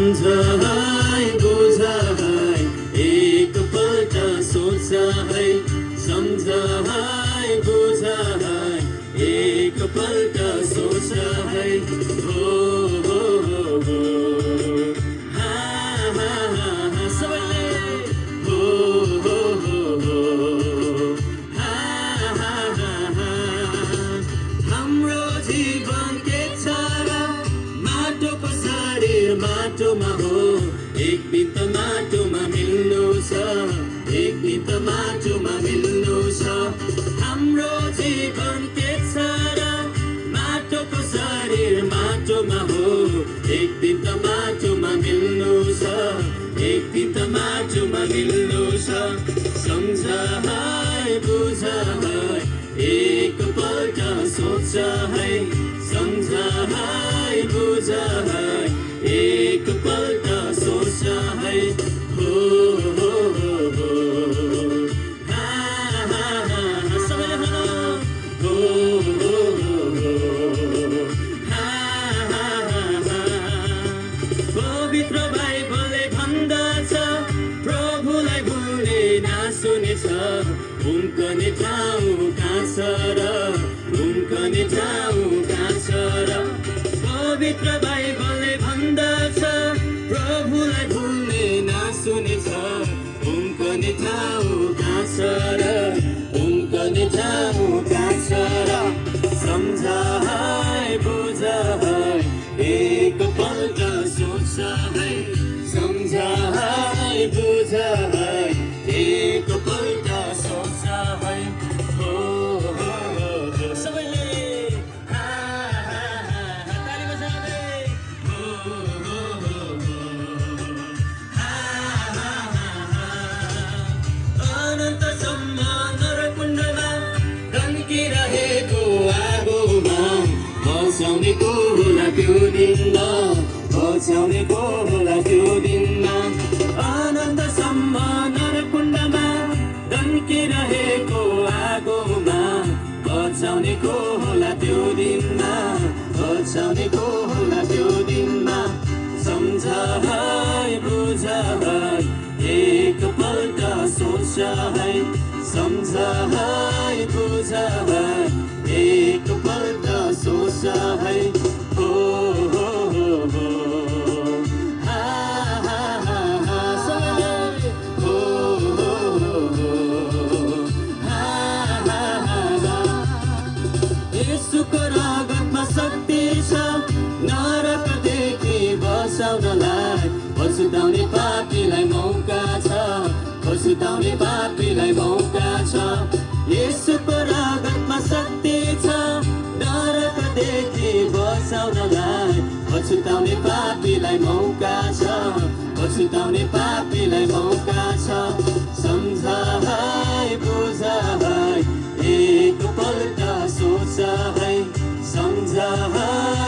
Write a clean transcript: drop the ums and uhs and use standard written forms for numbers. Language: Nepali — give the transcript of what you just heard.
सम्झ है बुझ है एकपल्ट सोच है सम्झ है बुझ है एकपल्ट सोच है हो हा हा हा सबैले हो हा हा हा हाम्रो जीवन के छ र माटोको शरीर माटोमा हो एक दिन त माटोमा मिल्नु छ एक दिन त माटोमा मिल्नु छ हाम्रो जीवन के छ र माटोको शरीर माटोमा हो एक दिन त माटोमा मिल्नु छ एक दिन त माटोमा मिल्नु छ सम्झ है बुझ है एकपल्ट सोच है सम्झ है बुझ है एकपल्ट सोच है हो हा हा हा सबैले भनौँ हो हा हा हा पवित्र बाइबलले भन्दछ प्रभुलाई भुल्ने नासुनेछ उम्कने ठाउँ कहाँ छ र उम्कने ठाउँ कहाँ छ र पवित्र बाइबलले भन्दछ प्रभुलाई भुल्ने नासुनेछ उम्कने ठाउँ कहाँ छ र उम्कने ठाउँ कहाँ छ र सम्झ है बुझ है एकपल्ट सोच है सम्झ है बुझ है एकपल्ट सोच है हो सबैले हा हा हा ताली बजाउँदै हो हा हा अनन्तसम्म नरकुण्डमा धन्किरहेको आगोमा बचाउने को होला त्यो दिनमा बचाउने को होला त्यो दिनमा अनन्तसम्म नरकुण्डमा धन्किरहेको आगोमा बचाउने को होला त्यो दिनमा बचाउने को होला त्यो दिनमा सम्झ है बुझ है एकपल्ट सोच है सम्झ है बुझ है एकपल्ट सोच है हो हा हा हा हा सबैले हो हा हा हा येशूको रगतमा शक्ति छ नरकदेखि बचाउनलाई पछुताउने पापीलाई मौका छ पछुताउने पापीलाई मौका छ येशूको रगतमा शक्ति छ नरकदेखि बचाउनलाई पछुताउने पापीलाई मौका छ पछुताउने पापीलाई मौका छ सम्झ है बुझ है एकपल्ट सोच है सम्झ है